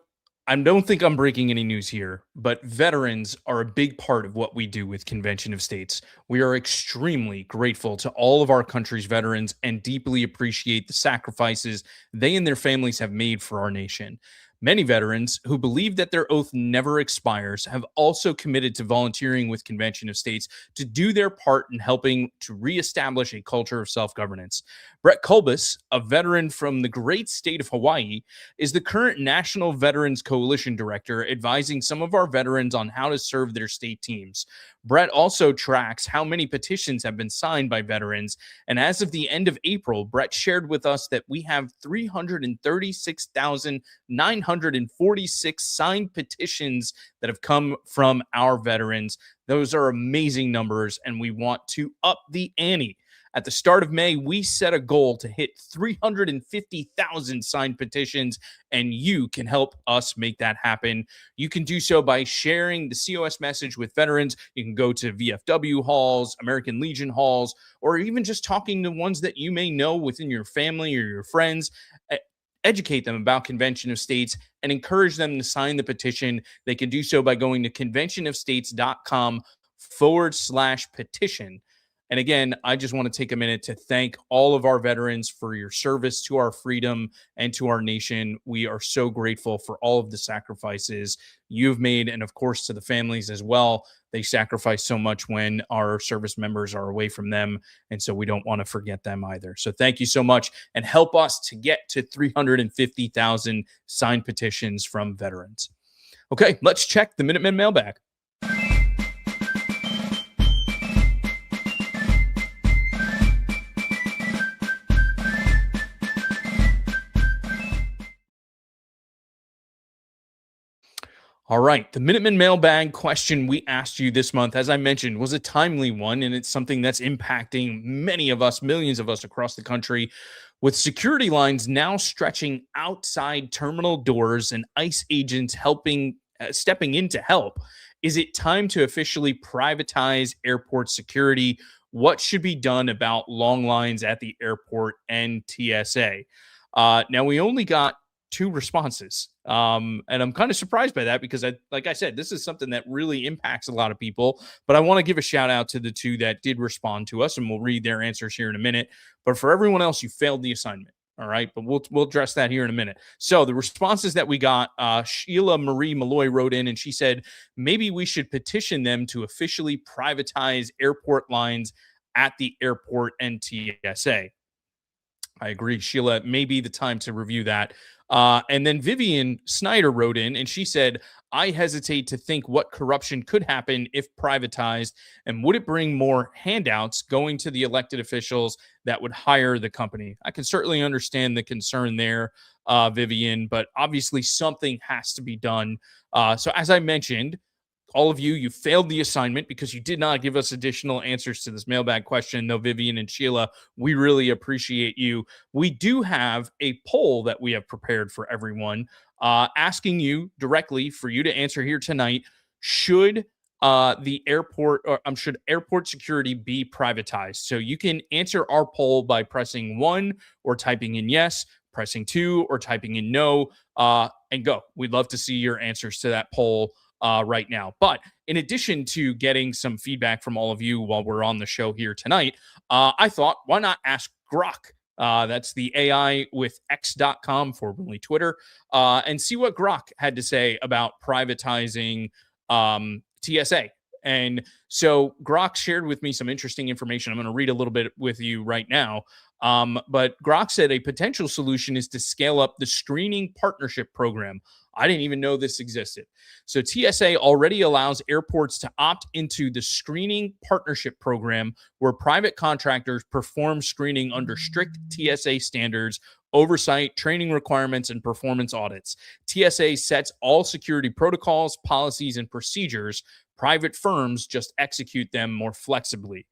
I don't think I'm breaking any news here, but veterans are a big part of what we do with Convention of States. We are extremely grateful to all of our country's veterans and deeply appreciate the sacrifices they and their families have made for our nation. Many veterans who believe that their oath never expires have also committed to volunteering with Convention of States to do their part in helping to reestablish a culture of self-governance. Brett Kulbis, a veteran from the great state of Hawaii, is the current National Veterans Coalition Director, advising some of our veterans on how to serve their state teams. Brett also tracks how many petitions have been signed by veterans, and as of the end of April, Brett shared with us that we have 336,946 signed petitions that have come from our veterans. Those are amazing numbers, and we want to up the ante. At the start of May, we set a goal to hit 350,000 signed petitions, and you can help us make that happen. You can do so by sharing the COS message with veterans. You can go to VFW halls, American Legion halls, or even just talking to ones that you may know within your family or your friends. Educate them about Convention of States and encourage them to sign the petition. They can do so by going to conventionofstates.com/petition. And again, I just want to take a minute to thank all of our veterans for your service to our freedom and to our nation. We are so grateful for all of the sacrifices you've made, and of course to the families as well. They sacrifice so much when our service members are away from them, and so we don't want to forget them either. So thank you so much, and help us to get to 350,000 signed petitions from veterans. Okay, let's check the Minutemen mailbag. All right. The Minutemen mailbag question we asked you this month, as I mentioned, was a timely one, and it's something that's impacting many of us, millions of us across the country. With security lines now stretching outside terminal doors and ICE agents stepping in to help, is it time to officially privatize airport security? What should be done about long lines at the airport and TSA? Now, we only got 2 responses. And I'm kind of surprised by that because, like I said, this is something that really impacts a lot of people. But I want to give a shout out to the 2 that did respond to us, and we'll read their answers here in a minute. But for everyone else, you failed the assignment. All right, but we'll address that here in a minute. So the responses that we got, Sheila Marie Malloy wrote in, and she said, maybe we should petition them to officially privatize airport lines at the airport and TSA. I agree, Sheila. It may be the time to review that. And then Vivian Snyder wrote in and she said, I hesitate to think what corruption could happen if privatized, and would it bring more handouts going to the elected officials that would hire the company? I can certainly understand the concern there, Vivian, but obviously something has to be done. So as I mentioned, all of you failed the assignment because you did not give us additional answers to this mailbag question. Though Vivian and Sheila, we really appreciate you. We do have a poll that we have prepared for everyone, asking you directly for you to answer here tonight. Should should airport security be privatized? So you can answer our poll by pressing 1 or typing in yes, pressing 2 or typing in no, and go. We'd love to see your answers to that poll right now. But in addition to getting some feedback from all of you while we're on the show here tonight, I thought, why not ask Grok? That's the AI with X.com, formerly Twitter, and see what Grok had to say about privatizing TSA. And so Grok shared with me some interesting information. I'm going to read a little bit with you right now. But Grok said a potential solution is to scale up the screening partnership program. I didn't even know this existed. So TSA already allows airports to opt into the screening partnership program, where private contractors perform screening under strict TSA standards, oversight, training requirements, and performance audits. TSA sets all security protocols, policies, and procedures. Private firms just execute them more flexibly.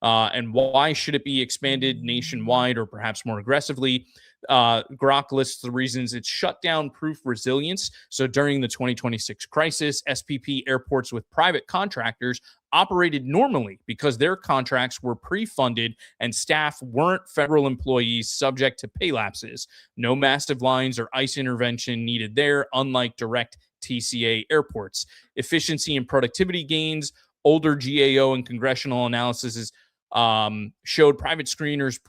And why should it be expanded nationwide or perhaps more aggressively? Grok lists the reasons. It's shutdown-proof resilience. So during the 2026 crisis, SPP airports with private contractors operated normally because their contracts were pre-funded and staff weren't federal employees subject to pay lapses. No massive lines or ICE intervention needed there, unlike direct TCA airports. Efficiency and productivity gains. Older GAO and congressional analysis showed private screeners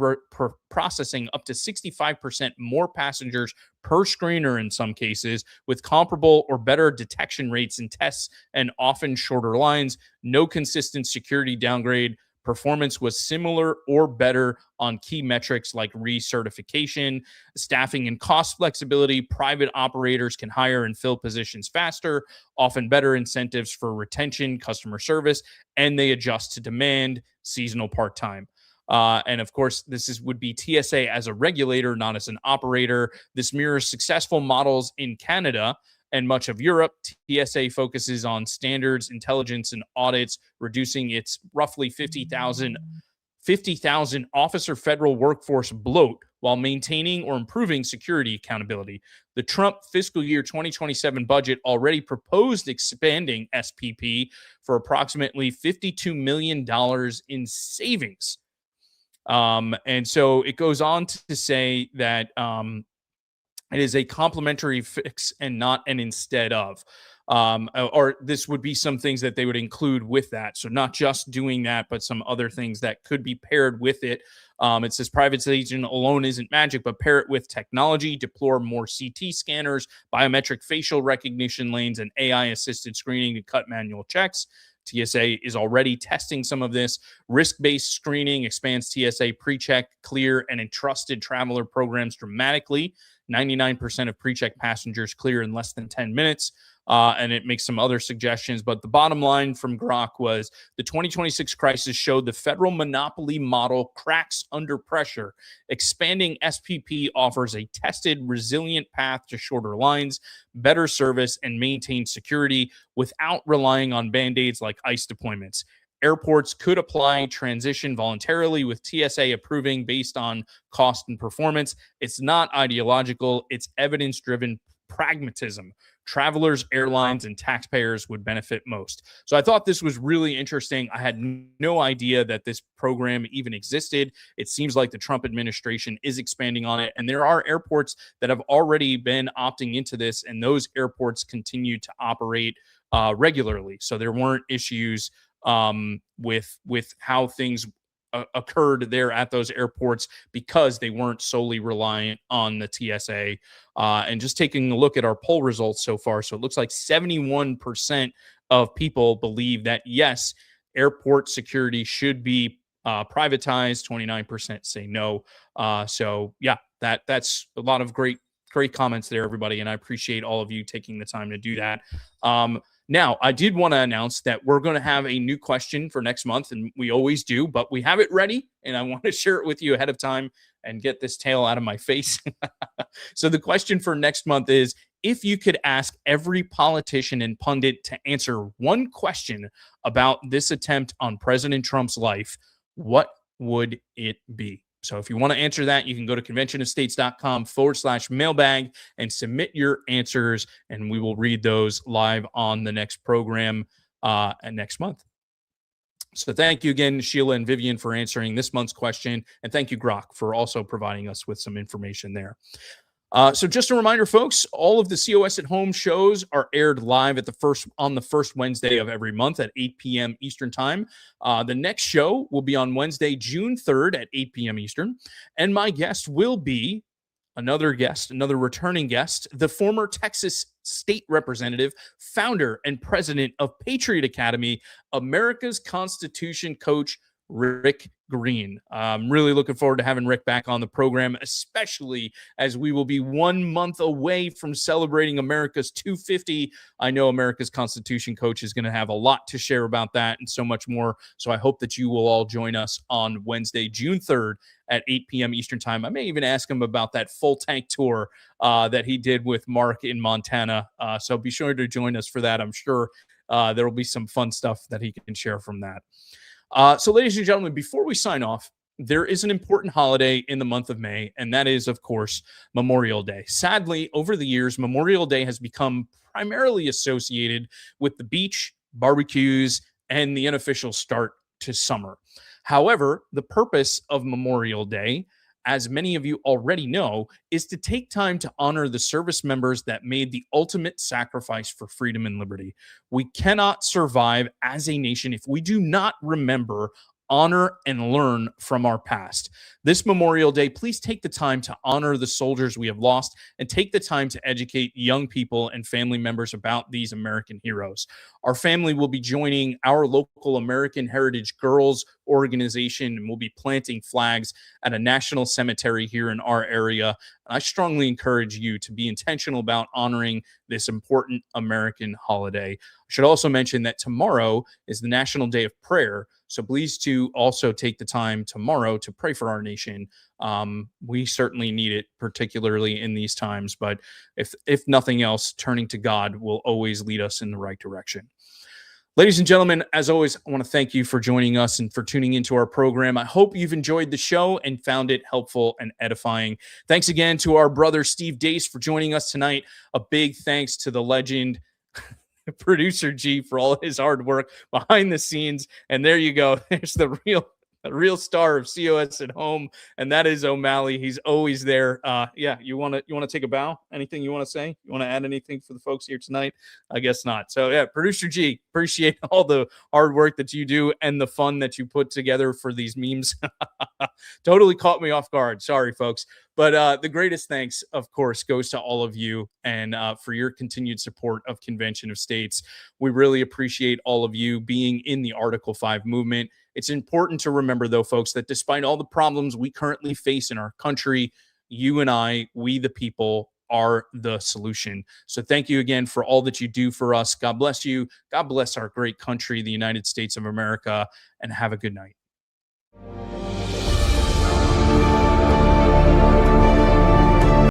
processing up to 65% more passengers per screener in some cases, with comparable or better detection rates in tests and often shorter lines. No consistent security downgrade. Performance was similar or better on key metrics like recertification, staffing, and cost flexibility. Private operators can hire and fill positions faster, often better incentives for retention, customer service, and they adjust to demand, seasonal part-time. And of course, would be TSA as a regulator, not as an operator. This mirrors successful models in Canada and much of Europe. TSA focuses on standards, intelligence, and audits, reducing its roughly 50,000 officer federal workforce bloat while maintaining or improving security accountability. The Trump fiscal year 2027 budget already proposed expanding SPP for approximately $52 million in savings. And so it goes on to say that it is a complementary fix and not an instead of. Or this would be some things that they would include with that. So not just doing that, but some other things that could be paired with it. It says privatization alone isn't magic, but pair it with technology, deploy more CT scanners, biometric facial recognition lanes, and AI-assisted screening to cut manual checks. TSA is already testing some of this. Risk-based screening expands TSA pre-check, clear, and entrusted traveler programs dramatically. 99% of pre-check passengers clear in less than 10 minutes. And it makes some other suggestions. But the bottom line from Grok was the 2026 crisis showed the federal monopoly model cracks under pressure. Expanding SPP offers a tested, resilient path to shorter lines, better service, and maintained security without relying on band-aids like ICE deployments. Airports could apply transition voluntarily, with TSA approving based on cost and performance. It's not ideological, it's evidence-driven pragmatism. Travelers, airlines, and taxpayers would benefit most. So I thought this was really interesting. I had no idea that this program even existed. It seems like the Trump administration is expanding on it, and there are airports that have already been opting into this, and those airports continue to operate regularly. So there weren't issues with how things occurred there at those airports because they weren't solely reliant on the TSA. And just taking a look at our poll results so far, so it looks like 71% of people believe that yes, airport security should be privatize, 29% say no. So yeah, that's a lot of great comments there, everybody, and I appreciate all of you taking the time to do that. Now, I did want to announce that we're going to have a new question for next month, and we always do, but we have it ready, and I want to share it with you ahead of time and get this tail out of my face. So the question for next month is, if you could ask every politician and pundit to answer one question about this attempt on President Trump's life, what would it be? So if you want to answer that, you can go to conventionofstates.com/mailbag and submit your answers, and we will read those live on the next program next month. So thank you again, Sheila and Vivian, for answering this month's question. And thank you, Grok, for also providing us with some information there. So just a reminder, folks, all of the COS at Home shows are aired live on the first Wednesday of every month at 8 p.m. Eastern Time. The next show will be on Wednesday, June 3rd at 8 p.m. Eastern. And my guest will be another returning guest, the former Texas State Representative, founder and president of Patriot Academy, America's Constitution coach, Rick Green. I'm really looking forward to having Rick back on the program, especially as we will be 1 month away from celebrating America's 250. I know America's Constitution coach is going to have a lot to share about that and so much more. So I hope that you will all join us on Wednesday, June 3rd at 8 p.m. Eastern Time. I may even ask him about that full tank tour that he did with Mark in Montana. So be sure to join us for that. I'm sure there will be some fun stuff that he can share from that. So, ladies and gentlemen, before we sign off, there is an important holiday in the month of May, and that is, of course, Memorial Day. Sadly, over the years, Memorial Day has become primarily associated with the beach, barbecues, and the unofficial start to summer. However, the purpose of Memorial Day, as many of you already know, is to take time to honor the service members that made the ultimate sacrifice for freedom and liberty. We cannot survive as a nation if we do not remember, honor, and learn from our past. This Memorial Day, please take the time to honor the soldiers we have lost and take the time to educate young people and family members about these American heroes. Our family will be joining our local American Heritage Girls organization, and we'll be planting flags at a national cemetery here in our area. I strongly encourage you to be intentional about honoring this important American holiday. I should also mention that tomorrow is the National Day of Prayer, so please to also take the time tomorrow to pray for our nation. We certainly need it, particularly in these times, but if nothing else, turning to God will always lead us in the right direction. Ladies and gentlemen, as always, I want to thank you for joining us and for tuning into our program. I hope you've enjoyed the show and found it helpful and edifying. Thanks again to our brother, Steve Deace, for joining us tonight. A big thanks to the legend, Producer G, for all his hard work behind the scenes. And there you go. There's the real star of COS at Home, and that is O'Malley. He's always there. Yeah, you want to take a bow? Anything you want to say? You want to add anything for the folks here tonight? I guess not. So yeah, Producer G, appreciate all the hard work that you do and the fun that you put together for these memes. Totally caught me off guard. Sorry, folks. But the greatest thanks, of course, goes to all of you and for your continued support of Convention of States. We really appreciate all of you being in the Article 5 movement. It's important to remember, though, folks, that despite all the problems we currently face in our country, you and I, we the people, are the solution. So thank you again for all that you do for us. God bless you. God bless our great country, the United States of America, and have a good night.